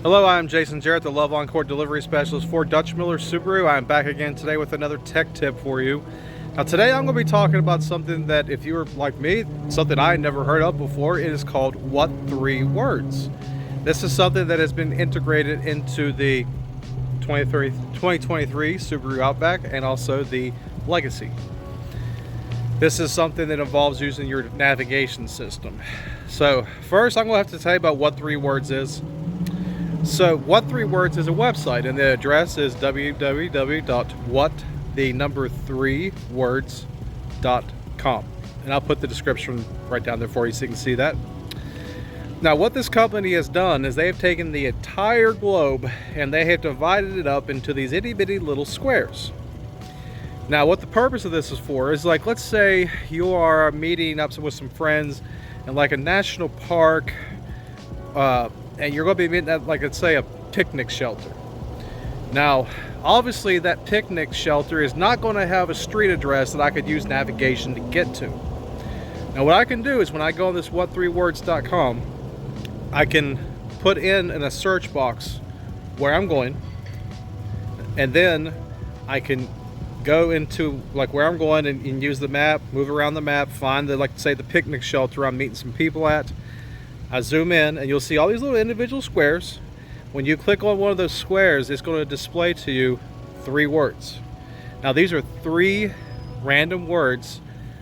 Hello, I'm Jason Jarrett, the Love Encore Delivery Specialist for Dutch Miller Subaru. I'm back again today with another tech tip for you. Now today I'm going to be talking about something that, if you were like me, something I had never heard of before. It is called What 3 Words. This is something that has been integrated into the 2023 Subaru Outback and also the Legacy. This is something that involves using your navigation system. So first I'm going to have to tell you about What 3 Words is. So What 3 Words is a website, and the address is www.what3words.com, and I'll put the description right down there for you so you can see that. Now what this company has done is they have taken the entire globe and they have divided it up into these itty bitty little squares. Now what the purpose of this is for is, like, let's say you are meeting up with some friends in like a national park, and you're going to be meeting at, like, let's say, a picnic shelter. Now, obviously, that picnic shelter is not going to have a street address that I could use navigation to get to. Now, what I can do is when I go on this what3words.com, I can put in a search box where I'm going, and then I can go into like where I'm going and use the map, move around the map, find the, like, say, the picnic shelter I'm meeting some people at. I zoom in and you'll see all these little individual squares. When you click on one of those squares, it's going to display to you 3 words. Now these are 3 random words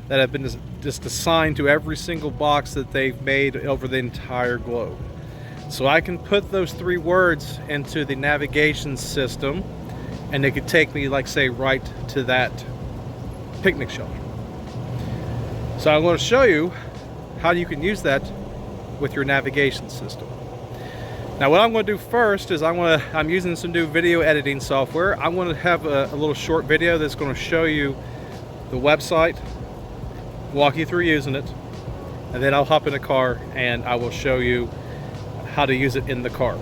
that have been just assigned to every single box that they've made over the entire globe. So I can put those 3 words into the navigation system and they could take me, like, say, right to that picnic shelter. So I'm going to show you how you can use that with your navigation system. Now what I'm going to do first is I'm using some new video editing software. I'm going to have a little short video that's going to show you the website, walk you through using it, and then I'll hop in a car and I will show you how to use it in the car.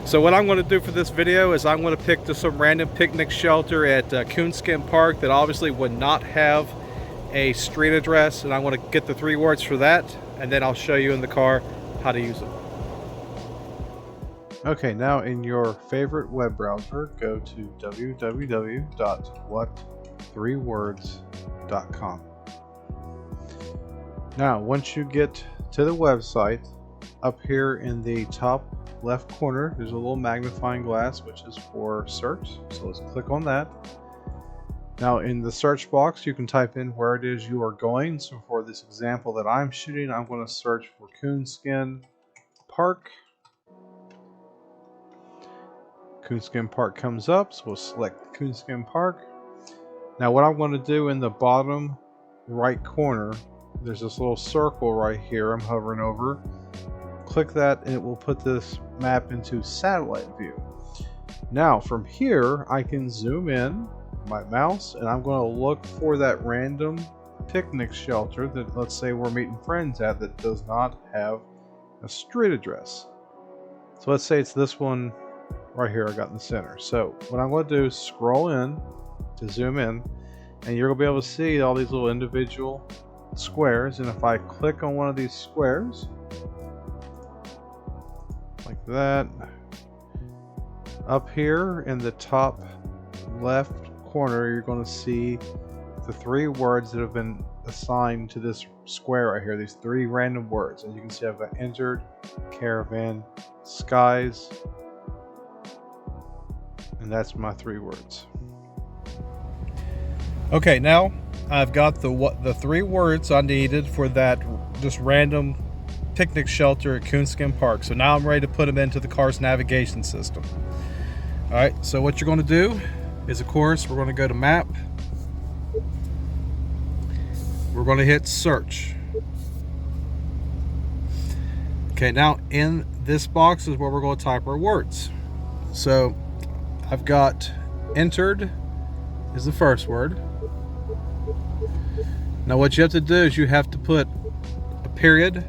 So what I'm going to do for this video is I'm going to pick some random picnic shelter at Coonskin Park that obviously would not have a street address, and I'm going to get the 3 words for that, and then I'll show you in the car how to use it. Okay, now in your favorite web browser, go to www.what3words.com. Now once you get to the website, up here in the top left corner there's a little magnifying glass which is for search, so let's click on that. Now in the search box you can type in where it is you are going. So for this example that I'm shooting, I'm going to search for Coonskin Park. Coonskin Park comes up, so we'll select Coonskin Park. Now what I'm going to do, in the bottom right corner there's this little circle right here I'm hovering over. Click that and it will put this map into satellite view. Now from here I can zoom in my mouse and I'm going to look for that random picnic shelter that, let's say, we're meeting friends at, that does not have a street address. So let's say it's this one right here I got in the center. So what I'm going to do is scroll in to zoom in, and you're going to be able to see all these little individual squares. And if I click on one of these squares like that, up here in the top left corner you're going to see the 3 words that have been assigned to this square right here, these 3 random words. And you can see I've got entered, caravan, skies, and that's my 3 words. Okay, now I've got the 3 words I needed for that just random picnic shelter at Coonskin Park. So now I'm ready to put them into the car's navigation system. Alright, so what you're going to do is, of course, we're going to go to map. We're going to hit search. Okay, now in this box is where we're going to type our words. So I've got entered is the first word. Now what you have to do is you have to put a period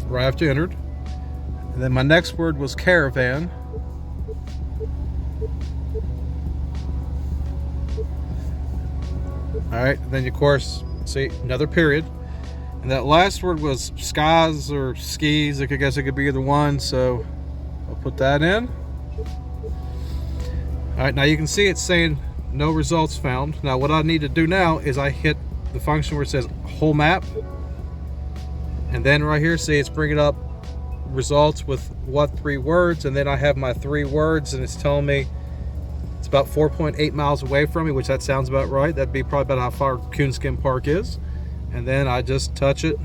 right after entered. And then my next word was caravan. Alright, then of course, see, another period. And that last word was skies or skis. I guess it could be either one. So I'll put that in. All right, now you can see it's saying no results found. Now what I need to do now is I hit the function where it says whole map, and then right here, see, it's bringing up results with what 3 words, and then I have my 3 words, and it's telling me it's about 4.8 miles away from me, which that sounds about right. That'd be probably about how far Coonskin Park is. And then I just touch it,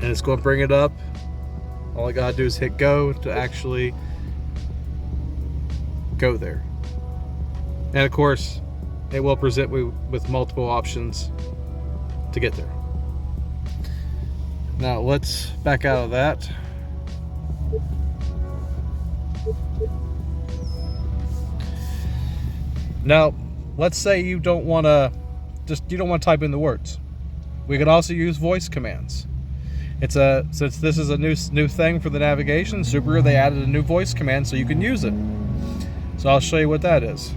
and it's going to bring it up. All I gotta do is hit go to actually go there. And of course, it will present me with multiple options to get there. Now let's back out of that. Now, let's say you don't want to type in the words. We can also use voice commands. Since this is a new thing for the navigation, Subaru, they added a new voice command so you can use it. So I'll show you what that is.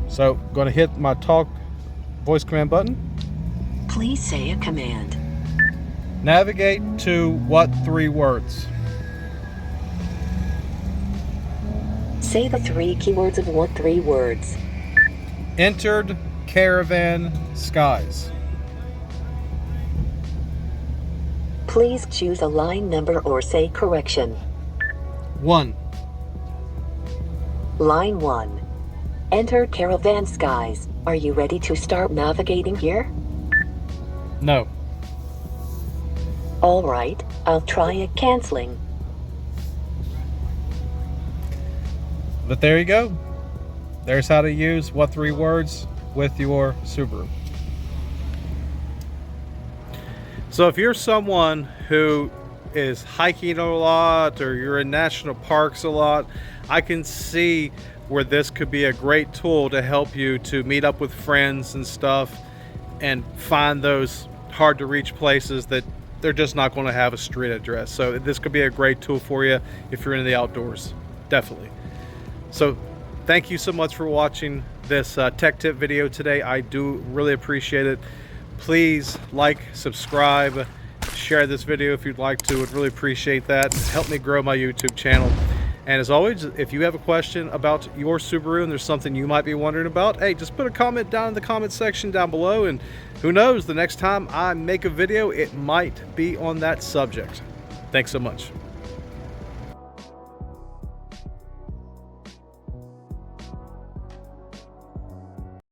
So I'm going to hit my talk voice command button. Please say a command. Navigate to what 3 words? Say the 3 keywords of what 3 words? Entered caravan skies. Please choose a line number or say correction. 1. Line 1. Enter caravan skies. Are you ready to start navigating here? No. All right, I'll try it canceling. But there you go. There's how to use what 3 words with your Subaru. So if you're someone who is hiking a lot, or you're in national parks a lot, I can see where this could be a great tool to help you to meet up with friends and stuff and find those hard to reach places that they're just not going to have a street address. So this could be a great tool for you if you're into the outdoors, definitely. So thank you so much for watching this tech tip video today. I do really appreciate it. Please like, subscribe, share this video if you'd like to. I'd really appreciate that. Help me grow my YouTube channel. And as always, if you have a question about your Subaru and there's something you might be wondering about, hey, just put a comment down in the comment section down below, and who knows, the next time I make a video, it might be on that subject. Thanks so much.